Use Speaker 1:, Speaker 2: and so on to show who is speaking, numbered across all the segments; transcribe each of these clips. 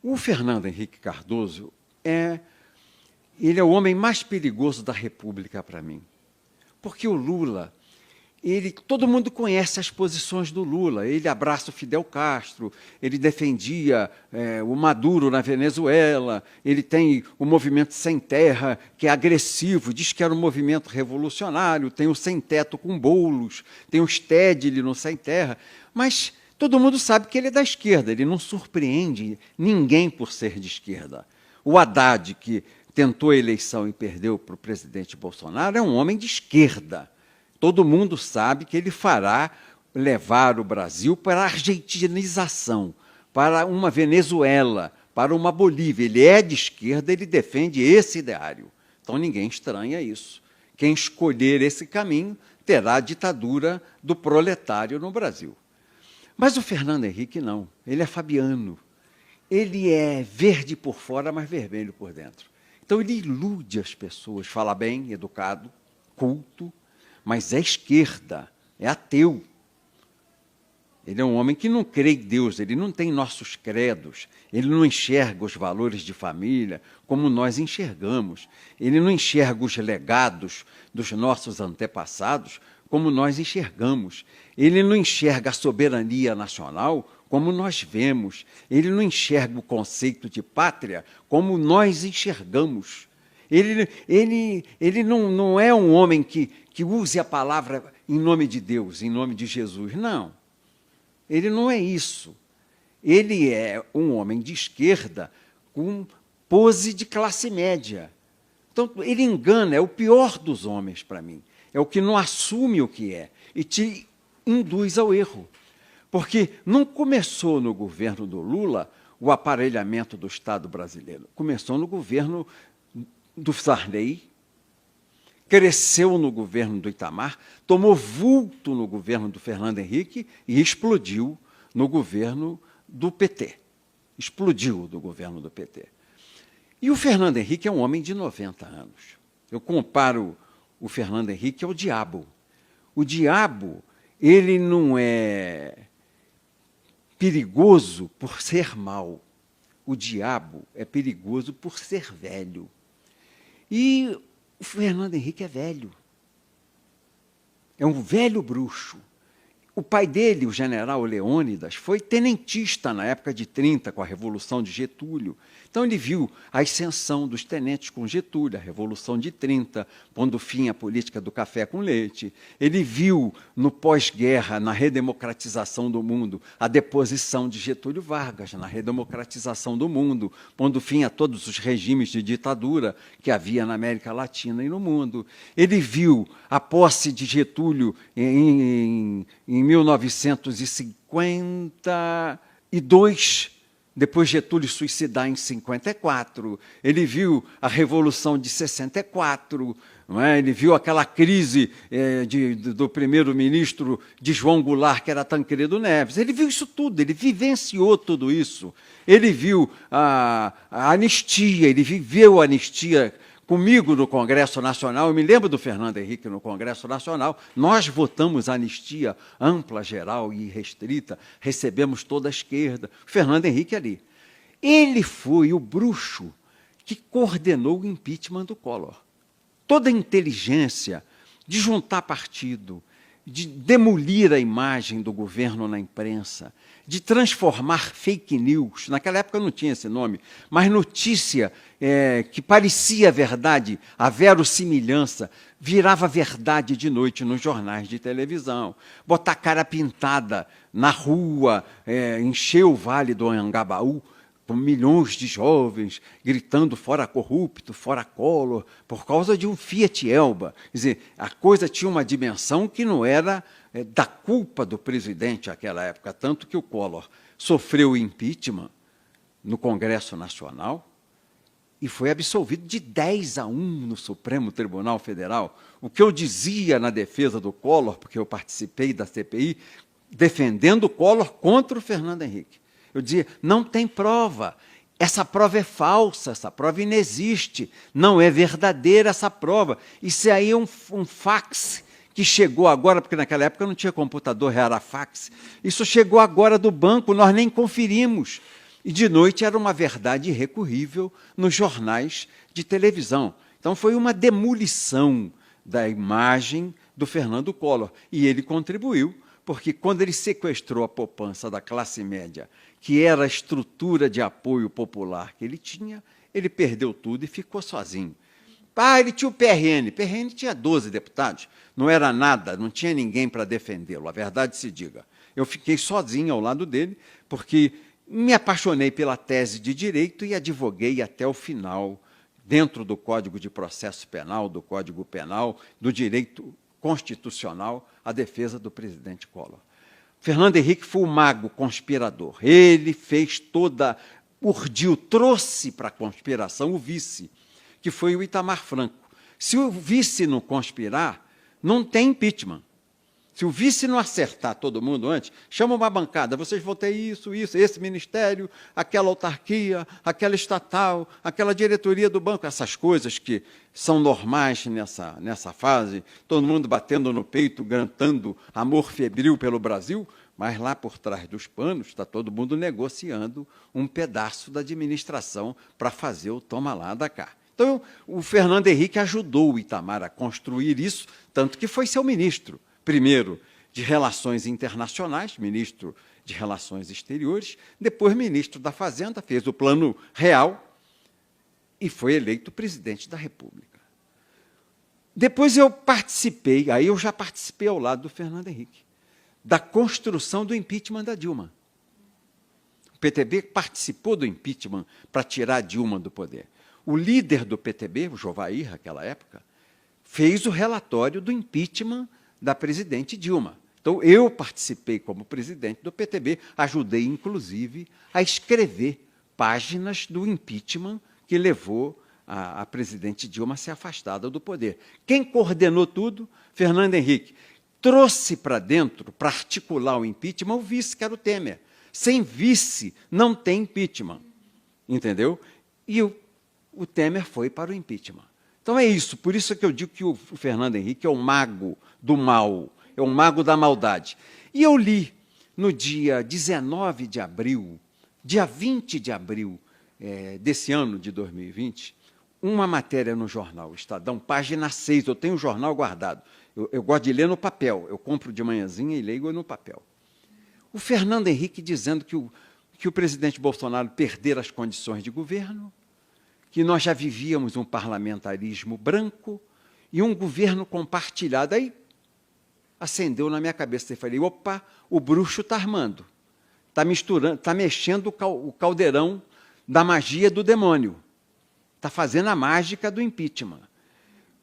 Speaker 1: O Fernando Henrique Cardoso ele é o homem mais perigoso da República para mim. Porque o Lula, todo mundo conhece as posições do Lula. Ele abraça o Fidel Castro, ele defendia o Maduro na Venezuela, ele tem o movimento Sem Terra, que é agressivo, diz que era um movimento revolucionário, tem o Sem Teto com Boulos, tem o Stedley no Sem Terra, mas todo mundo sabe que ele é da esquerda, ele não surpreende ninguém por ser de esquerda. O Haddad, que tentou a eleição e perdeu para o presidente Bolsonaro, é um homem de esquerda. Todo mundo sabe que ele fará levar o Brasil para a argentinização, para uma Venezuela, para uma Bolívia. Ele é de esquerda, ele defende esse ideário. Então, ninguém estranha isso. Quem escolher esse caminho terá a ditadura do proletário no Brasil. Mas o Fernando Henrique não. Ele é fabiano. Ele é verde por fora, mas vermelho por dentro. Então, ele ilude as pessoas, fala bem, educado, culto, mas é esquerda, é ateu. Ele é um homem que não crê em Deus, ele não tem nossos credos, ele não enxerga os valores de família como nós enxergamos, ele não enxerga os legados dos nossos antepassados como nós enxergamos, ele não enxerga a soberania nacional como nós vemos, ele não enxerga o conceito de pátria como nós enxergamos. Ele não é um homem que use a palavra em nome de Deus, em nome de Jesus. Não. Ele não é isso. Ele é um homem de esquerda com pose de classe média. Então, ele engana, é o pior dos homens para mim. É o que não assume o que é e te induz ao erro. Porque não começou no governo do Lula o aparelhamento do Estado brasileiro. Começou no governo do Sarney, cresceu no governo do Itamar, tomou vulto no governo do Fernando Henrique e explodiu no governo do PT. Explodiu do governo do PT. E o Fernando Henrique é um homem de 90 anos. Eu comparo o Fernando Henrique ao diabo. O diabo, ele não é perigoso por ser mau. O diabo é perigoso por ser velho. E o Fernando Henrique é velho. É um velho bruxo. O pai dele, o general Leônidas, foi tenentista na época de 30, com a Revolução de Getúlio. Então, ele viu a ascensão dos tenentes com Getúlio, a Revolução de 30, pondo fim à política do café com leite. Ele viu, no pós-guerra, na redemocratização do mundo, a deposição de Getúlio Vargas, na redemocratização do mundo, pondo fim a todos os regimes de ditadura que havia na América Latina e no mundo. Ele viu a posse de Getúlio em 1952, depois Getúlio suicidar em 54, ele viu a Revolução de 64, não é? Ele viu aquela crise do primeiro-ministro de João Goulart, que era Tancredo Neves, ele viu isso tudo, ele vivenciou tudo isso, ele viu a anistia, ele viveu a anistia comigo no Congresso Nacional. Eu me lembro do Fernando Henrique no Congresso Nacional, nós votamos a anistia ampla, geral e restrita, recebemos toda a esquerda, o Fernando Henrique ali. Ele foi o bruxo que coordenou o impeachment do Collor. Toda a inteligência de juntar partido, de demolir a imagem do governo na imprensa, de transformar fake news, naquela época não tinha esse nome, mas notícia que parecia verdade, a verossimilhança, virava verdade de noite nos jornais de televisão. Botar cara pintada na rua, encher o Vale do Anhangabaú, com milhões de jovens gritando fora corrupto, fora Collor, por causa de um Fiat Elba. Quer dizer, a coisa tinha uma dimensão que não era da culpa do presidente naquela época, tanto que o Collor sofreu impeachment no Congresso Nacional e foi absolvido de 10-1 no Supremo Tribunal Federal. O que eu dizia na defesa do Collor, porque eu participei da CPI, defendendo o Collor contra o Fernando Henrique. Eu dizia, não tem prova, essa prova é falsa, essa prova inexiste, não é verdadeira essa prova. Isso aí é um fax que chegou agora, porque naquela época não tinha computador, era fax. Isso chegou agora do banco, nós nem conferimos. E de noite era uma verdade irrecorrível nos jornais de televisão. Então foi uma demolição da imagem do Fernando Collor. E ele contribuiu, porque quando ele sequestrou a poupança da classe média, que era a estrutura de apoio popular que ele tinha, ele perdeu tudo e ficou sozinho. Ele tinha o PRN. PRN tinha 12 deputados. Não era nada, não tinha ninguém para defendê-lo, a verdade se diga. Eu fiquei sozinho ao lado dele, porque me apaixonei pela tese de direito e advoguei até o final, dentro do Código de Processo Penal, do Código Penal, do direito constitucional, a defesa do presidente Collor. Fernando Henrique foi o mago conspirador. Ele fez urdiu, trouxe para a conspiração o vice, que foi o Itamar Franco. Se o vice não conspirar, não tem impeachment. Se o vice não acertar todo mundo antes, chama uma bancada, vocês vão ter isso, esse ministério, aquela autarquia, aquela estatal, aquela diretoria do banco, essas coisas que são normais nessa fase, todo mundo batendo no peito, cantando amor febril pelo Brasil, mas lá por trás dos panos está todo mundo negociando um pedaço da administração para fazer o toma lá da cá. Então, o Fernando Henrique ajudou o Itamar a construir isso, tanto que foi seu ministro. Primeiro, de Relações Internacionais, ministro de Relações Exteriores, depois ministro da Fazenda, fez o Plano Real e foi eleito presidente da República. Depois eu participei, aí eu já participei ao lado do Fernando Henrique, da construção do impeachment da Dilma. O PTB participou do impeachment para tirar a Dilma do poder. O líder do PTB, o Jovair, naquela época, fez o relatório do impeachment da presidente Dilma. Então, eu participei como presidente do PTB, ajudei, inclusive, a escrever páginas do impeachment que levou a presidente Dilma a ser afastada do poder. Quem coordenou tudo? Fernando Henrique. Trouxe para dentro, para articular o impeachment, o vice, que era o Temer. Sem vice, não tem impeachment. Entendeu? E o Temer foi para o impeachment. Então é isso, por isso que eu digo que o Fernando Henrique é o mago do mal, é o mago da maldade. E eu li, no dia 19 de abril, dia 20 de abril desse ano de 2020, uma matéria no jornal Estadão, página 6, eu tenho o jornal guardado, eu gosto de ler no papel, eu compro de manhãzinha e leio no papel. O Fernando Henrique dizendo que o presidente Bolsonaro perdera as condições de governo, que nós já vivíamos um parlamentarismo branco e um governo compartilhado. Aí acendeu na minha cabeça e falei, opa, o bruxo está armando, está misturando, está mexendo o caldeirão da magia do demônio, está fazendo a mágica do impeachment.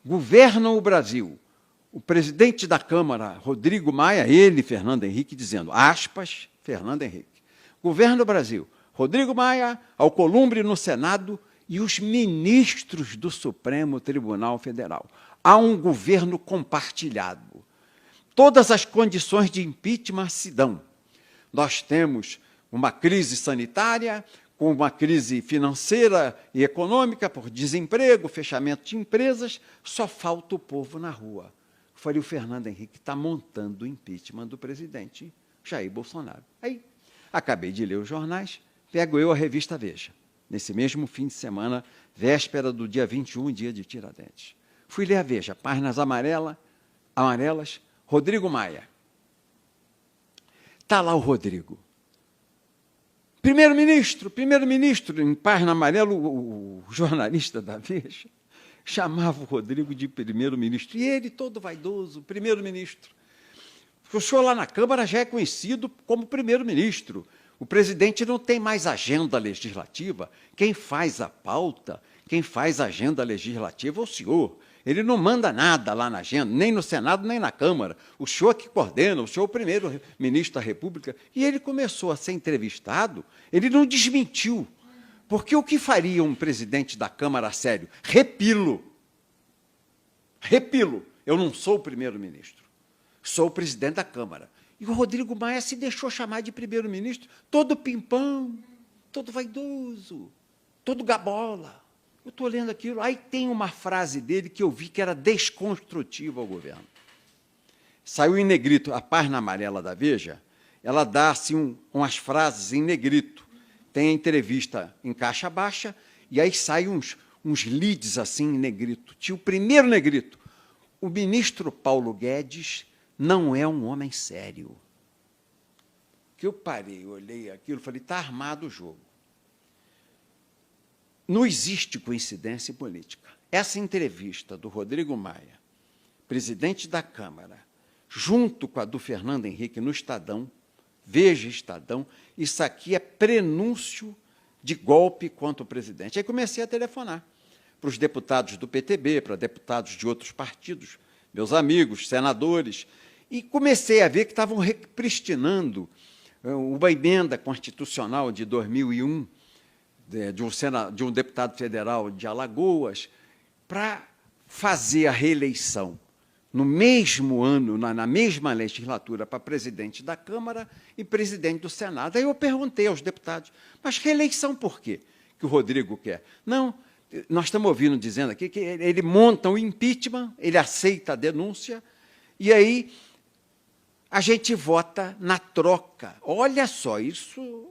Speaker 1: Governam o Brasil. O presidente da Câmara, Rodrigo Maia, ele, Fernando Henrique, dizendo, aspas, Fernando Henrique, governa o Brasil. Rodrigo Maia, Alcolumbre no Senado, e os ministros do Supremo Tribunal Federal. Há um governo compartilhado. Todas as condições de impeachment se dão. Nós temos uma crise sanitária, com uma crise financeira e econômica, por desemprego, fechamento de empresas, só falta o povo na rua. Eu falei, o Fernando Henrique está montando o impeachment do presidente Jair Bolsonaro. Aí, acabei de ler os jornais, pego eu a revista Veja. Nesse mesmo fim de semana, véspera do dia 21, dia de Tiradentes. Fui ler a Veja, páginas amarelas, Rodrigo Maia. Está lá o Rodrigo. Primeiro-ministro, em página amarela, o jornalista da Veja chamava o Rodrigo de primeiro-ministro. E ele, todo vaidoso, primeiro-ministro. O senhor lá na Câmara já é conhecido como primeiro-ministro. O presidente não tem mais agenda legislativa. Quem faz a pauta, quem faz a agenda legislativa é o senhor. Ele não manda nada lá na agenda, nem no Senado, nem na Câmara. O senhor que coordena, o senhor é o primeiro-ministro da República. E ele começou a ser entrevistado, ele não desmentiu. Porque o que faria um presidente da Câmara sério? Repilo. Eu não sou o primeiro-ministro, sou o presidente da Câmara. E o Rodrigo Maia se deixou chamar de primeiro-ministro, todo pimpão, todo vaidoso, todo gabola. Eu estou lendo aquilo, aí tem uma frase dele que eu vi que era desconstrutiva ao governo. Saiu em negrito, a página amarela da Veja, ela dá assim, umas frases em negrito, tem a entrevista em caixa baixa, e aí saem uns leads assim em negrito. Tinha o primeiro negrito. O ministro Paulo Guedes não é um homem sério. Que eu parei, olhei aquilo, falei, está armado o jogo. Não existe coincidência política. Essa entrevista do Rodrigo Maia, presidente da Câmara, junto com a do Fernando Henrique no Estadão, Veja Estadão, isso aqui é prenúncio de golpe contra o presidente. Aí comecei a telefonar para os deputados do PTB, para deputados de outros partidos, meus amigos, senadores, e comecei a ver que estavam repristinando uma emenda constitucional de 2001, de um deputado federal de Alagoas, para fazer a reeleição no mesmo ano, na mesma legislatura, para presidente da Câmara e presidente do Senado. Aí eu perguntei aos deputados, mas reeleição por quê que o Rodrigo quer? Não, nós estamos ouvindo dizendo aqui que ele monta o impeachment, ele aceita a denúncia, e aí a gente vota na troca. Olha só, isso...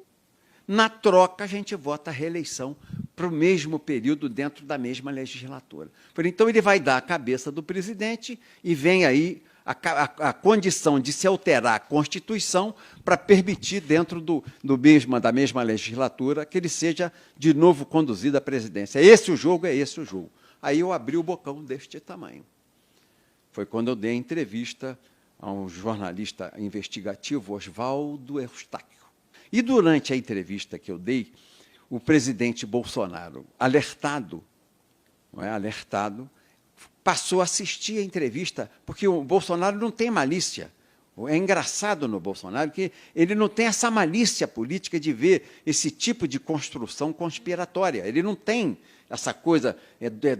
Speaker 1: Na troca, a gente vota a reeleição para o mesmo período dentro da mesma legislatura. Então, ele vai dar a cabeça do presidente e vem aí a condição de se alterar a Constituição para permitir, dentro da mesma legislatura, que ele seja de novo conduzido à presidência. É esse o jogo. Aí eu abri o bocão deste tamanho. Foi quando eu dei a entrevista a um jornalista investigativo, Oswaldo Eustáquio. E, durante a entrevista que eu dei, o presidente Bolsonaro, alertado, passou a assistir a entrevista, porque o Bolsonaro não tem malícia. É engraçado no Bolsonaro que ele não tem essa malícia política de ver esse tipo de construção conspiratória. Ele não tem essa coisa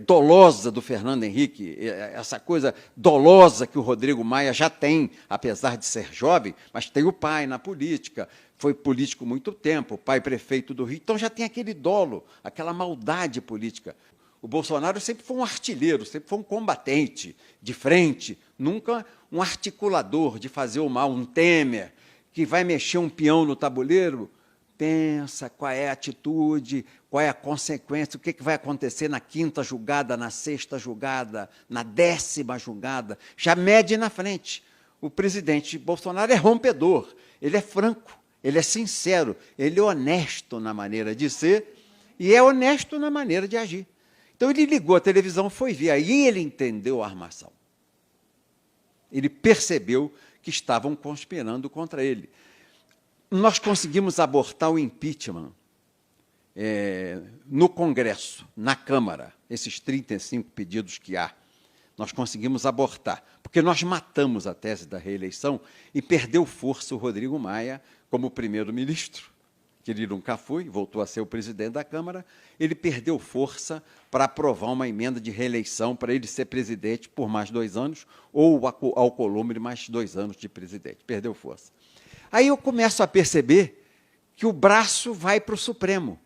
Speaker 1: dolosa do Fernando Henrique, essa coisa dolosa que o Rodrigo Maia já tem, apesar de ser jovem, mas tem o pai na política, foi político muito tempo, o pai prefeito do Rio, então já tem aquele dolo, aquela maldade política. O Bolsonaro sempre foi um artilheiro, sempre foi um combatente de frente, nunca um articulador de fazer o mal, um Temer, que vai mexer um peão no tabuleiro, pensa qual é a atitude, qual é a consequência, o que vai acontecer na 5ª julgada, na 6ª julgada, na 10ª julgada, já mede na frente. O presidente Bolsonaro é rompedor, ele é franco, ele é sincero, ele é honesto na maneira de ser e é honesto na maneira de agir. Então, ele ligou a televisão, foi ver, aí ele entendeu a armação. Ele percebeu que estavam conspirando contra ele. Nós conseguimos abortar o impeachment no Congresso, na Câmara, esses 35 pedidos que há. Nós conseguimos abortar, porque nós matamos a tese da reeleição e perdeu força o Rodrigo Maia como primeiro-ministro, que ele nunca foi, voltou a ser o presidente da Câmara, ele perdeu força para aprovar uma emenda de reeleição para ele ser presidente por mais 2 anos, ou o Alcolumbre mais 2 anos de presidente. Perdeu força. Aí eu começo a perceber que o braço vai para o Supremo.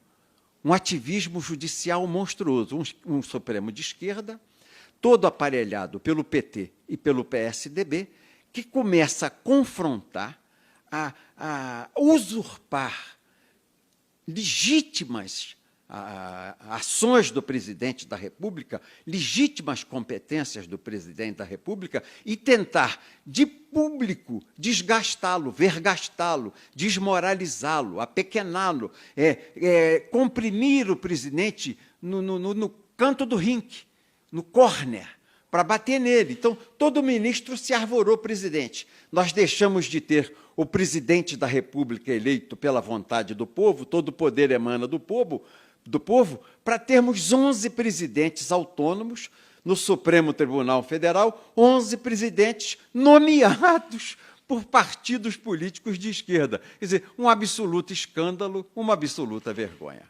Speaker 1: Um ativismo judicial monstruoso. Um Supremo de esquerda, todo aparelhado pelo PT e pelo PSDB, que começa a confrontar, a usurpar legítimas ações do presidente da República, legítimas competências do presidente da República e tentar, de público, desgastá-lo, vergastá-lo, desmoralizá-lo, apequená-lo, comprimir o presidente no canto do rinque, no córner, para bater nele. Então, todo ministro se arvorou presidente. Nós deixamos de ter o presidente da República eleito pela vontade do povo, todo o poder emana do povo, para termos 11 presidentes autônomos no Supremo Tribunal Federal, 11 presidentes nomeados por partidos políticos de esquerda. Quer dizer, um absoluto escândalo, uma absoluta vergonha.